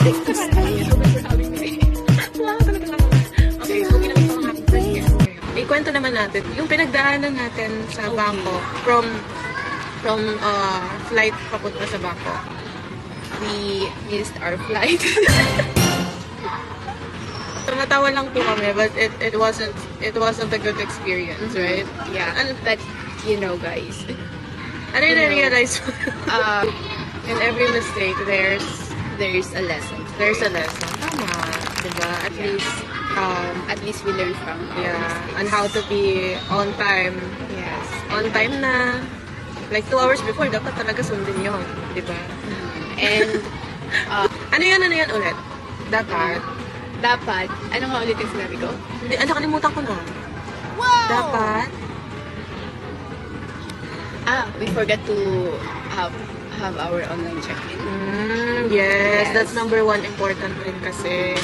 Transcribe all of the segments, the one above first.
Okay, so ginamit ko ang aking ikwento naman natin, yung pinagdaanan natin sa Bangkok, from flight papunta sa Bangkok. We missed our flight. Tumatawa lang po kami, but it wasn't a good experience, right? Yeah, but you know, guys. I didn't realize in every mistake there's a lesson. There's a lesson. Tama, diba? At least we learn from our mistakes. On how to be on time. Yes. On time na, like 2 hours before, dapat talaga sundin yun, diba? And, ano yun ulit? Dapat, ano nga ulit yung sinabi ko? hindi, nakalimutan ko na. Wow! Dapat, We forgot to have our online check-in. yes, that's number 1 important rin kasi.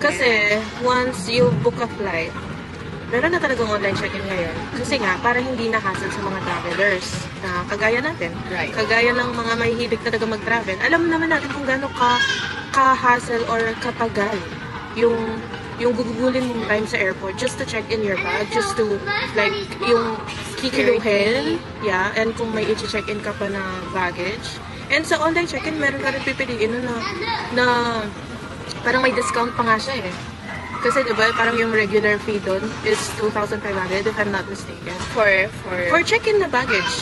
Kasi, once you book a flight, meron na talagang online check-in ngayon. Kasi nga, para hindi na hassle sa mga travelers na kagaya natin. Right. Kagaya ng mga mahihilig talaga mag-travel. Alam naman natin kung gaano ka-hassle or katagal yung gugugulin mong time sa airport just to check in your bag, just to, like, yung kikiluhin, yeah, and kung may i-check in ka pa na baggage. And sa online check-in, meron ka rin pipiliin na parang may discount pa nga siya eh. Kasi diba, parang yung regular fee doon is 2,500 if I'm not mistaken. For check-in na baggage.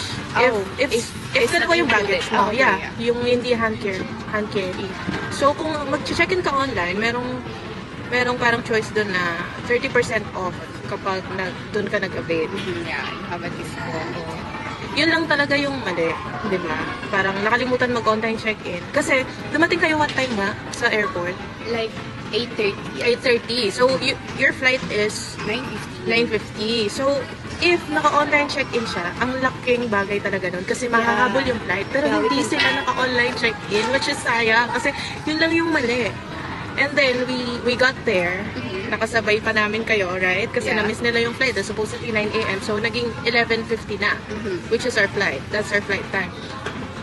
If dalawa yung baggage mo, yeah, yung hindi hand carry. So kung mag-check-in ka online, merong parang choice doon na 30% off kapag doon ka nag-avail. Yeah, you have a discount. Yun lang talaga yung mali, di ba? Parang nakalimutan mag-online check-in. Kasi dumating kayo what time ba sa airport? Like 8:30. 8:30. So your flight is 9:50. So if naka-online check-in siya, ang laking bagay talaga nun kasi makahabol yung flight. Pero hindi sila naka-online check-in, which is sayang kasi yun lang yung mali. And then, we got there. Nakasabay pa namin kayo, right? Kasi na-miss nila yung flight. It's supposed to be 9 a.m. So, naging 11:50 na. Which is our flight. That's our flight time.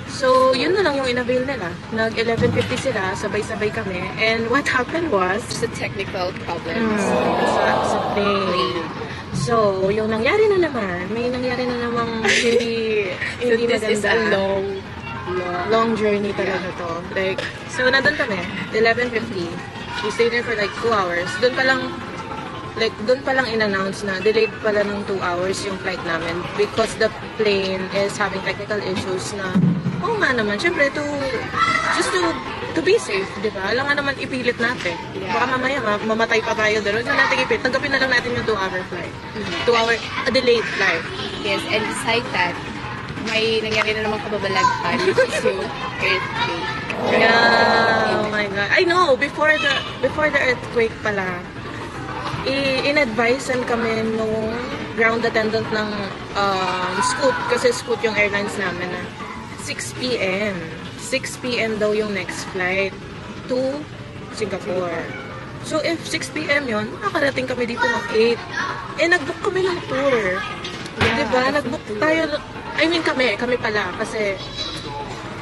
So, yun na lang yung in-avail nila. Nag-11:50 sila, sabay-sabay kami. And what happened was The technical problems. sa plane. So, yung nangyari na naman, may nangyari na namang hindi This maganda. is a long journey talaga to. Like, so nandun kami, 11:50. We stayed there for like 2 hours. Doon pa lang in-announce na delayed pala ng 2 hours yung flight namin because the plane is having technical issues na, nga naman, syempre just to be safe, di ba? Alam nga naman ipilit natin. Baka mamaya mamatay pa tayo doon. Huwag na natin ipilit. Tanggapin na lang natin yung 2-hour flight. 2-hour, a delayed flight. Yes, and besides that, may nangyari na namang kababalaghan, which is yung earthquake. Yeah, oh my God. I know, before the earthquake pala, in-advisean kami nung ground attendant ng Scoot, kasi Scoot yung airlines namin na 6 p.m. 6 p.m. daw yung next flight to Singapore. So if 6 p.m. yun, makakarating kami dito ng 8. Nag-book kami ng tour. Yeah, diba? Nag-book tayo. I mean kami pala kasi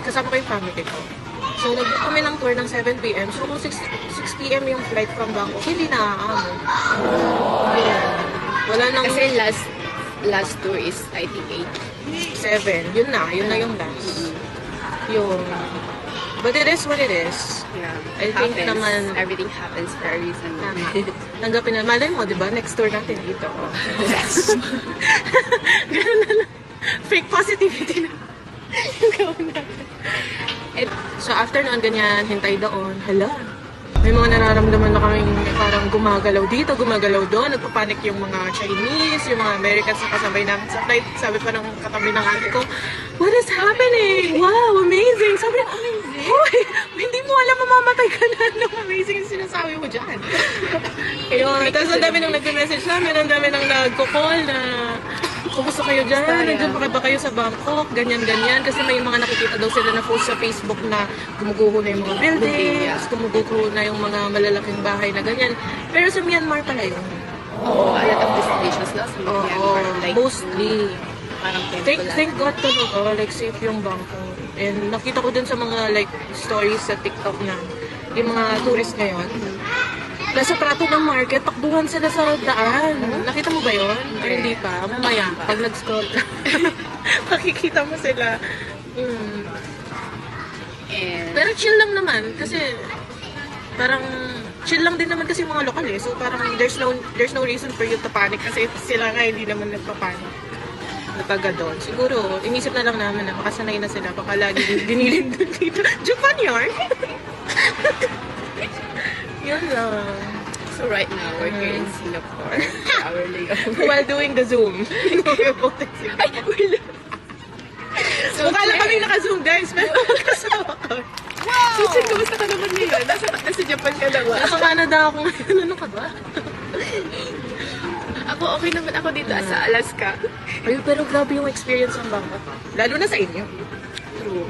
kasama ko yung family ko. So nag-book kami ng tour ng 7 p.m. So kung 6 p.m. yung flight from Bangkok, hindi naaamo. Wala nang... Kasi last tour is I think 7. Yun na yung last. But it is what it is. Yeah. I think naman... Everything happens for a reason. Tanggapin na. Malay mo, di ba? Next tour natin dito. Ganun na lang. Fake positivity na. Yung gawin natin. So after noon, ganyan, hintay doon. Hala. May mga nararamdaman na kaming parang gumagalaw dito, gumagalaw doon. Nagpapanik yung mga Chinese, yung mga Americans na kasabay namin sa flight. Sabi pa ng katabi ng ate ko, what is happening? Wow, amazing! Sabi niya, hoy, hindi mo alam mamamatay ka na. Anong amazing yung sinasabi mo dyan? Ayun, tapos ang dami nang nag-message namin, ang dami nang nagko-call na kumusta kayo dyan? Nandiyan pa ba kayo sa Bangkok? Ganyan-ganyan. Kasi may mga nakikita daw sila na post sa Facebook na gumuguho na yung mga buildings, gumuguho na yung mga malalaking bahay na ganyan. Pero sa Myanmar pala yun. Oo, a lot of destinations na sa Myanmar. Like, mostly. Parang Thank God talaga, like safe yung Bangkok. And nakita ko din sa mga like stories sa TikTok na yung mga tourist ngayon, nasa Prato ng Market, takbuhan sila sa daan. Nakita mo ba yun? Or hindi pa? Mamaya, pag nag-scroll ka, makikita mo sila. And, Pero chill lang naman kasi parang chill lang din naman kasi mga lokal eh. So parang there's no reason for you to panic kasi sila nga hindi naman nagpapanik. Nataga doon. Siguro, inisip na lang namin na makasanay na sila. Baka lagi dinilin doon dito. Japan yarn? Yun lang. so right now, we're here in Singapore. Our layover. While doing the Zoom. So, mukha lang kami naka-Zoom guys. Pero kasama ko. Wow! So, kamusta ka naman ngayon? Nasa Japan ka na ba? Nasa Canada ako ngayon. Ano ka ba? Ako, okay naman ako dito sa Alaska. Ay, pero grabe yung experience ng Bangkok. Lalo na sa inyo. True.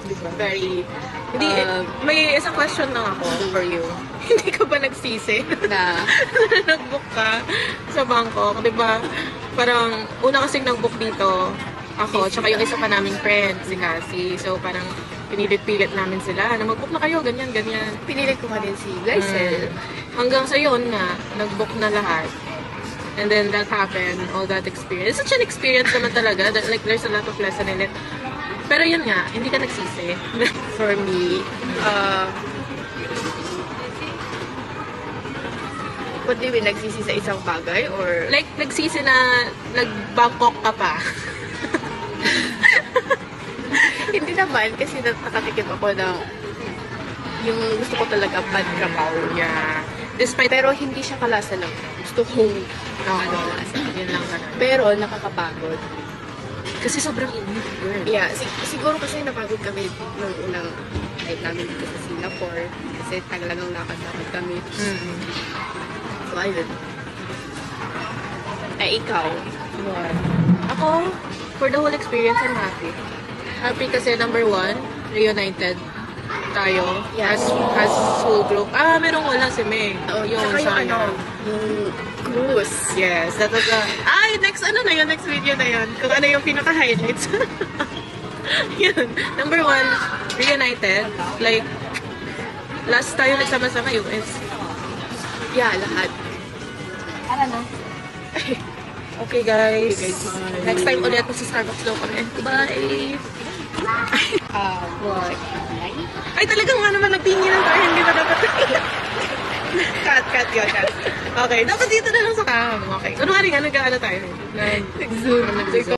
Diba? Very, Hindi, may isang question lang ako for you. Hindi ka ba nagsisi? na, Nag-book ka sa Bangkok, di ba? Parang, una kasing nag-book dito, ako, tsaka yung isa pa naming friend, si Cassie. So, parang, pinilit-pilit namin sila na mag-book na kayo, ganyan, ganyan. pinilit ko ka din si Glycel. Hanggang sa yun nga, nag-book na lahat. And then that happened, all that experience. It's such an experience naman talaga. Like, there's a lot of lesson in it. Pero yun nga, hindi ka nagsisi. For me, what do you mean, nagsisi sa isang bagay? Or, Like, nagsisi na nag-Bangkok ka pa. hindi naman, kasi nakatikim ako ng yung gusto ko talaga pad kapaw. Yeah. Despite, Pero hindi siya kalasa ng gusto kong lasa. yun lang talaga. Pero nakakapagod. Kasi sobrang init, girl. Yeah, siguro kasi napagod kami nung unang live namin dito sa Singapore. Kasi tagalagang lakad namin kami. So, ayun. Ay, ikaw. What? Ako, for the whole experience, I'm happy. Happy kasi number one, reunited tayo Yes. as whole group. Merong wala si Meg. Yun, yung sayang. yung cruise. Yes, that was next next video na yun. Kung ano yung pinaka-highlights. Yun. Number one, reunited. Like, last tayo nagsama-sama US. Yeah, lahat. Okay guys. Okay, guys. Next time ulit sa Starbucks daw kami. Bye! What? Ay, talagang nga naman nagtinginan tayo. Hindi na dapat. cut yun. Okay, dapat dito na lang sa cam. Okay. Kunwari nga, nag-ano tayo. Nag-zoom. Nag-zoom.